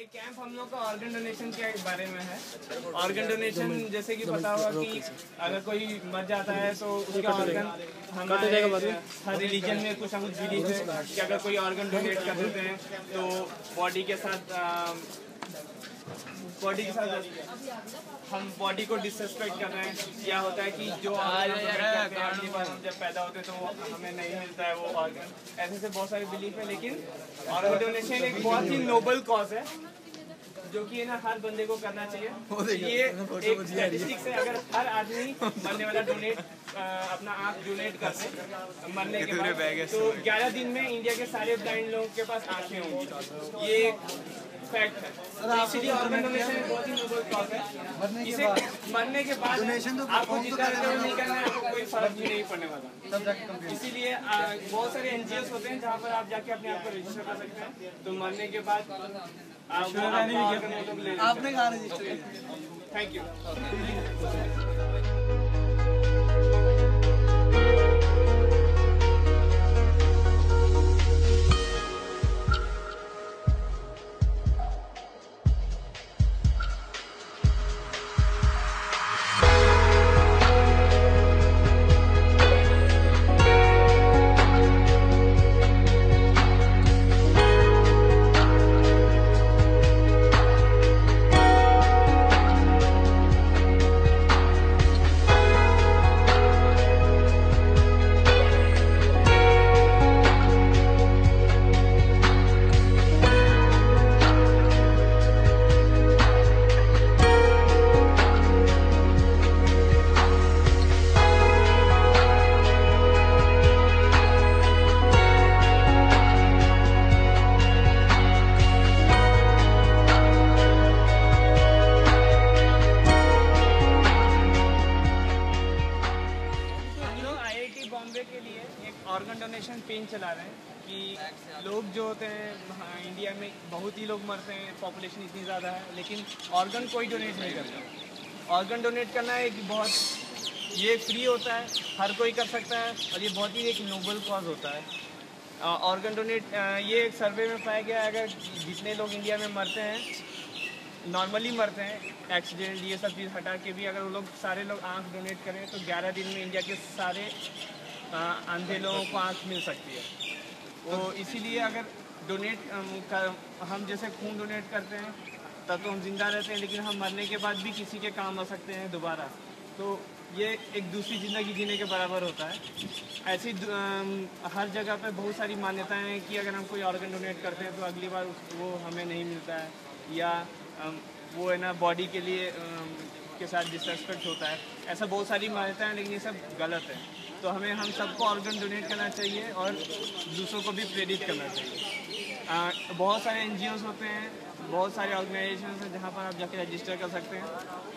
Camp हम लोग का ऑर्गन डोनेशन के बारे में है। ऑर्गन डोनेशन जैसे कि पता होगा कि अगर कोई मर जाता है तो उसका ऑर्गन हमारे हर रिलीजन में कुछ ना कुछ बिलीफ है कि अगर कोई ऑर्गन डोनेट कर देते हैं तो बॉडी के साथ हम बॉडी को डिसरेस्पेक्ट कर रहे हैं। या होता है कि जो अगली बार हम जब पैदा होते हैं तो हमें नहीं मिलता है वो ऑर्गन। ऐसे से बहुत सारे बिलीफ है, लेकिन ऑर्गन डोनेशन एक बहुत ही नोबल कॉज है जो कि ना हर बंदे को करना चाहिए। ये एक स्टैटिस्टिक्स है, अगर हर आदमी मरने वाला डोनेट अपना आँख डोनेट कर दे मरने के बाद तो 11 दिन में इंडिया के सारे ब्लाइंड लोगों के पास आँखें होंगी। ये फैक्ट है। इसलिए ऑर्गन डोनेशन बहुत ही नोबल कॉज है। इसे मरने के बाद आपको जितना नहीं करना है, आपको कोई फर्क भी नहीं पड़ने वाला। इसीलिए बहुत सारे एनजीओ होते हैं जहाँ पर आप जाके अपने आप को रजिस्टर कर सकते हैं। तो मरने के बाद आपने कहा register. Thank you. Organ donation पेन चला रहे हैं कि लोग जो होते हैं इंडिया में बहुत ही लोग मरते हैं, पॉपुलेशन इतनी ज़्यादा है, लेकिन ऑर्गन कोई डोनेट नहीं करता। ऑर्गन डोनेट करना एक बहुत ये फ्री होता है, हर कोई कर सकता है और ये बहुत ही एक नोबल कॉज होता है। ऑर्गन डोनेट ये एक सर्वे में पाया गया, अगर जितने लोग इंडिया में मरते हैं नॉर्मली मरते हैं, एक्सीडेंट ये सब चीज़ हटा के भी अगर वो लोग सारे लोग आँख डोनेट करें तो 11 दिन में इंडिया के सारे अंधे लोगों को आँख मिल सकती है। तो इसीलिए अगर डोनेट हम जैसे खून डोनेट करते हैं तब तो हम जिंदा रहते हैं, लेकिन हम मरने के बाद भी किसी के काम आ सकते हैं दोबारा। तो ये एक दूसरी ज़िंदगी जीने के बराबर होता है। ऐसी हर जगह पे बहुत सारी मान्यताएं हैं कि अगर हम कोई ऑर्गन डोनेट करते हैं तो अगली बार वो हमें नहीं मिलता है, या वो है ना बॉडी के लिए के साथ डिसरेस्पेक्ट होता है। ऐसा बहुत सारी मान्यताएं हैं, लेकिन ये सब गलत है। तो हम सबको ऑर्गन डोनेट करना चाहिए और दूसरों को भी प्रेरित करना चाहिए। बहुत सारे एनजीओज़ होते हैं, बहुत सारे ऑर्गेनाइजेशन हैं जहाँ पर आप जाके रजिस्टर कर सकते हैं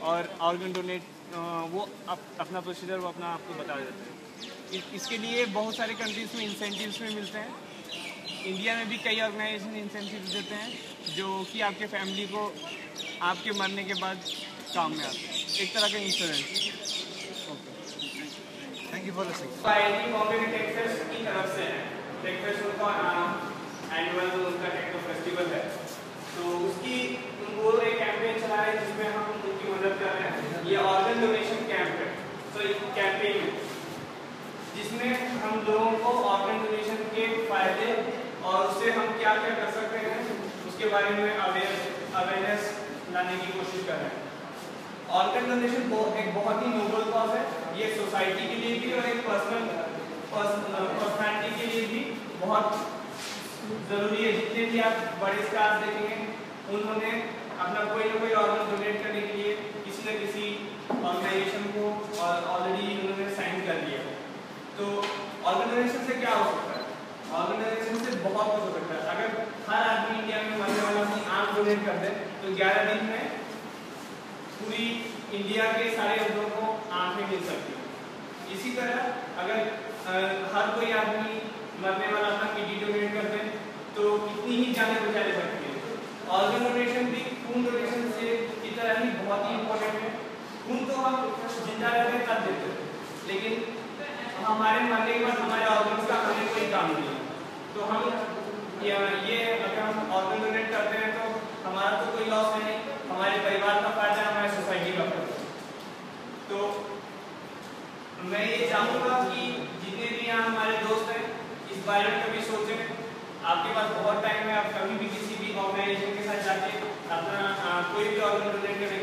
और ऑर्गन डोनेट वो अपना प्रोसीजर वो अपना आपको बता देते हैं। इसके लिए बहुत सारे कंट्रीज़ में इंसेंटिव्स में मिलते हैं। इंडिया में भी कई ऑर्गेनाइजेशन इंसेंटिव्स देते हैं जो कि आपके फैमिली को आपके मरने के बाद काम में आते हैं, एक तरह का insurance. Thank you for listening. IIT Bombay के टेक्सस की तरफ से है। टेक्सस उनका एनुअल उनका टेक्नो फेस्टिवल है, तो उसकी वो एक कैंपेन चला है जिसमें हम उनकी मदद कर रहे हैं। ये ऑर्गन डोनेशन कैंप है, तो एक कैंपेन है जिसमें हम लोगों को ऑर्गन डोनेशन के फायदे और उससे हम क्या क्या कर सकते हैं उसके बारे में अवेयरनेस लाने की कोशिश कर रहे हैं। ऑर्गन डोनेशन एक बहुत ही नोबल कॉज है। ये सोसाइटी के लिए भी और एक पर्सनैलिटी के लिए भी बहुत ज़रूरी है। जितने भी आप बड़े स्टार्स देखेंगे उन्होंने अपना कोई ना कोई ऑर्गन डोनेट करने के लिए किसी न किसी ऑर्गेनाइजेशन को ऑलरेडी उन्होंने साइन कर लिया। तो ऑर्गन डोनेशन से क्या हो सकता है? ऑर्गन डोनेशन से बहुत कुछ हो सकता है। अगर हर आदमी इंडिया में मरने वाला अपनी आँख डोनेट कर दे तो 11 दिन में पूरी इंडिया के सारे लोगों को आँखें मिल सकती हैं। इसी तरह अगर हर कोई आदमी मरने वाला अपना किडनी डोनेट कर दे तो कितनी ही जानें बचा ले सकती है। ऑर्गन डोनेशन भी खून डोनेशन से की तरह ही बहुत ही इम्पोर्टेंट है। खून तो हम जिंदा रहते हैं तब देते हैं, लेकिन हमारे मरने के बाद हमारे ऑर्गन्स का हमें कोई काम नहीं है। तो हम ये अगर हम ऑर्गन डोनेट करते हैं तो हमारा मैं ये चाहूँगा कि जितने भी यहाँ हमारे दोस्त हैं इस बारे में कभी सोचें। आपके पास बहुत टाइम है, आप कभी भी किसी भी ऑर्गेनाइजेशन के साथ जाके अपना कोई भी ऑर्गन डोनेट करने